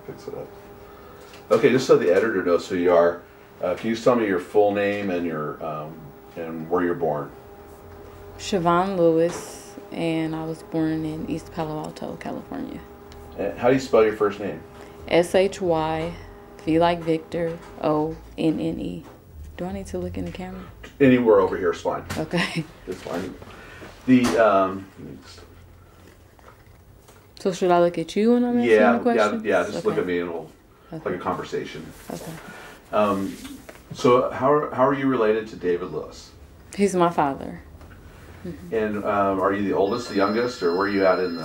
Fix it up. Okay, just so the editor knows who you are, can you just tell me your full name and your and where you're born? Shavon Lewis, and I was born in East Palo Alto, California. And how do you spell your first name? SHY, V like Victor, ONNE. Do I need to look in the camera? Anywhere over here is fine. Okay. It's fine. The So should I look at you when I'm asking the question? Yeah. Just okay. Look at me and we'll like a conversation. Okay. So how are you related to David Lewis? He's my father. Mm-hmm. And are you the oldest, the youngest, or where are you at in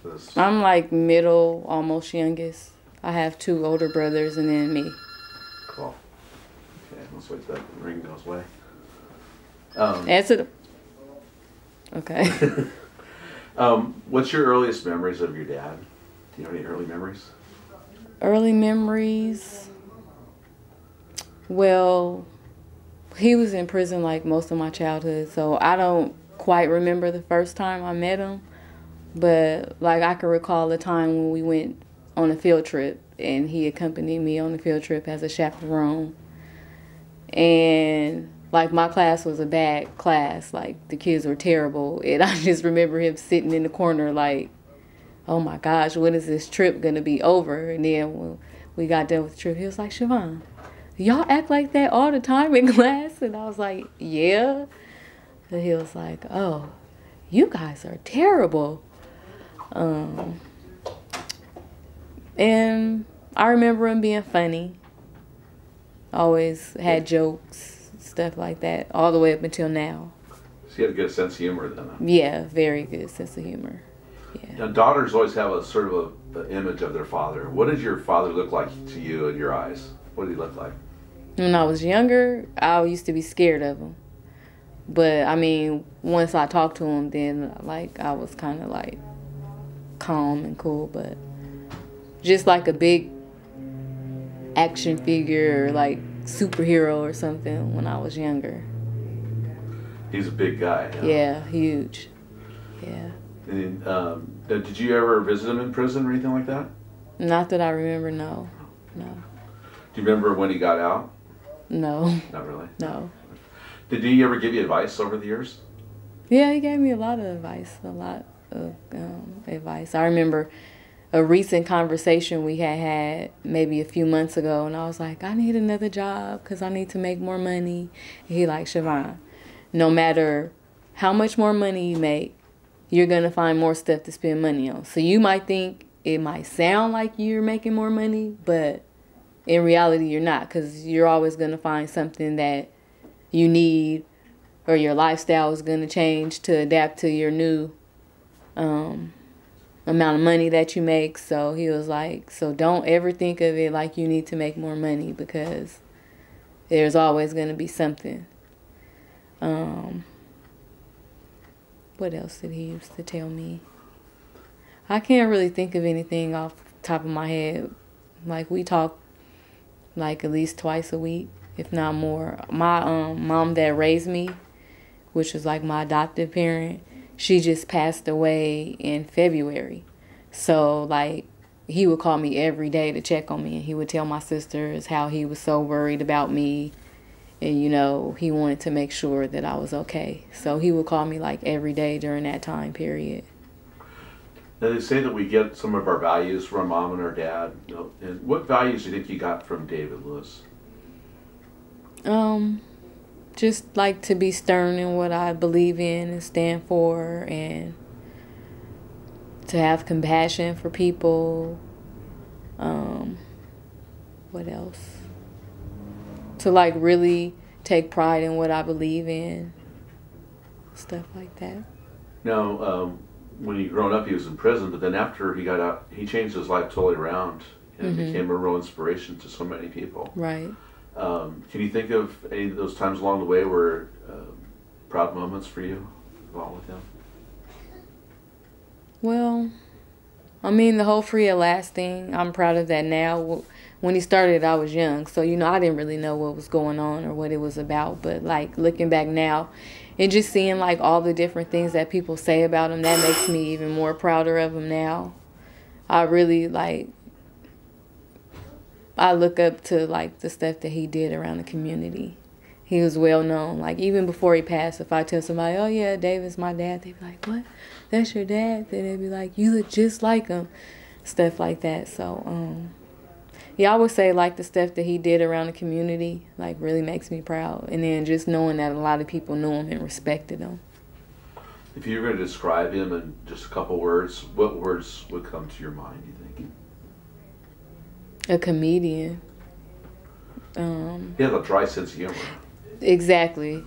this? I'm like middle, almost youngest. I have 2 older brothers and then me. Cool. Okay, let's wait till that ring goes away. Answer the... Okay. What's your earliest memories of your dad? Do you have any early memories? Early memories? Well, he was in prison like most of my childhood, so I don't quite remember the first time I met him. But like I can recall the time when we went on a field trip and he accompanied me on the field trip as a chaperone. And like my class was a bad class, like the kids were terrible. And I just remember him sitting in the corner like, oh my gosh, when is this trip gonna be over? And then when we got done with the trip, he was like, Shavon, y'all act like that all the time in class? And I was like, yeah. And he was like, oh, you guys are terrible. And I remember him being funny. Always had jokes, stuff like that, all the way up until now. So you had a good sense of humor then? Huh? Yeah, very good sense of humor. Yeah. Now, daughters always have a sort of an image of their father. What did your father look like to you in your eyes? What did he look like? When I was younger, I used to be scared of him. But, I mean, once I talked to him, then, like, I was kind of, like, calm and cool. But just like a big action figure or, like, superhero or something when I was younger. He's a big guy. Huh? Yeah, huge. Yeah. And, did you ever visit him in prison or anything like that? Not that I remember, no. No. Do you remember when he got out? No. Not really? No. Did he ever give you advice over the years? Yeah, he gave me a lot of advice, advice. I remember a recent conversation we had maybe a few months ago, and I was like, I need another job because I need to make more money. And he like, Shavon, no matter how much more money you make, you're going to find more stuff to spend money on. So you might think it might sound like you're making more money, but in reality you're not, because you're always going to find something that you need or your lifestyle is going to change to adapt to your new amount of money that you make. So he was like, so don't ever think of it like you need to make more money, because there's always going to be something. What else did he used to tell me? I can't really think of anything off the top of my head. Like, we talk like at least twice a week, if not more. My mom that raised me, which was like my adoptive parent, she just passed away in February. So like he would call me every day to check on me, and he would tell my sisters how he was so worried about me, and you know, he wanted to make sure that I was okay. So he would call me like every day during that time period. Now they say that we get some of our values from our mom and our dad. You know, and what values do you think you got from David Lewis? Just like to be stern in what I believe in and stand for, and to have compassion for people. What else? To like really take pride in what I believe in. Stuff like that. Now, when he grown up, he was in prison, but then after he got out, he changed his life totally around and became a real inspiration to so many people. Right. Can you think of any of those times along the way where proud moments for you involved with him? Well, I mean, the whole free at last thing, I'm proud of that now. When he started, I was young, so, you know, I didn't really know what was going on or what it was about. But, like, looking back now and just seeing, like, all the different things that people say about him, that makes me even more prouder of him now. I really, like, I look up to like the stuff that he did around the community. He was well known. Like even before he passed, if I tell somebody, "Oh yeah, David's my dad," they'd be like, "What? That's your dad?" Then they'd be like, "You look just like him," stuff like that. So yeah, I would say like the stuff that he did around the community like really makes me proud. And then just knowing that a lot of people knew him and respected him. If you were going to describe him in just a couple words, what words would come to your mind, do you think? A comedian. He had a dry sense of humor. Exactly.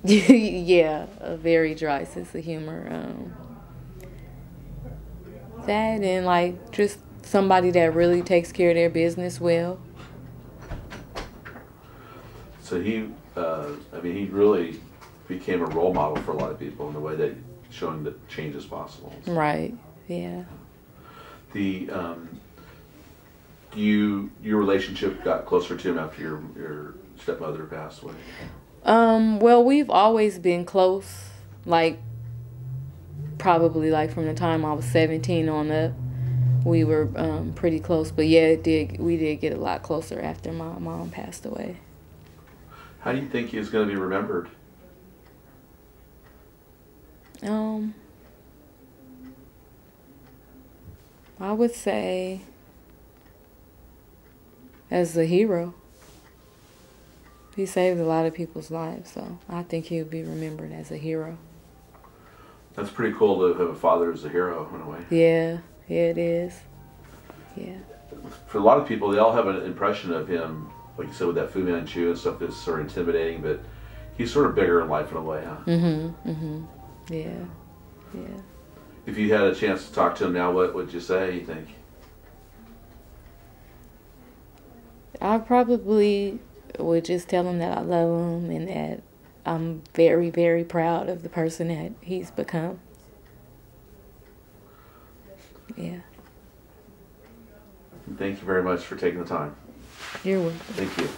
Yeah, a very dry sense of humor. That and like just somebody that really takes care of their business well. So he, I mean, he really became a role model for a lot of people in the way that showing that change is possible. Right. Yeah. The your relationship got closer to him after your stepmother passed away. Well, we've always been close. Like probably like from the time I was 17 on up, we were pretty close. But yeah, we did get a lot closer after my mom passed away. How do you think he is going to be remembered? I would say as a hero. He saved a lot of people's lives, so I think he would be remembered as a hero. That's pretty cool to have a father as a hero in a way. Yeah, it is. Yeah. For a lot of people, they all have an impression of him, like you said, with that Fu Manchu and stuff, that's sort of intimidating, but he's sort of bigger in life in a way, huh? Yeah. Yeah. If you had a chance to talk to him now, what would you say, you think? I probably would just tell him that I love him and that I'm very, very proud of the person that he's become. Yeah. Thank you very much for taking the time. You're welcome. Thank you.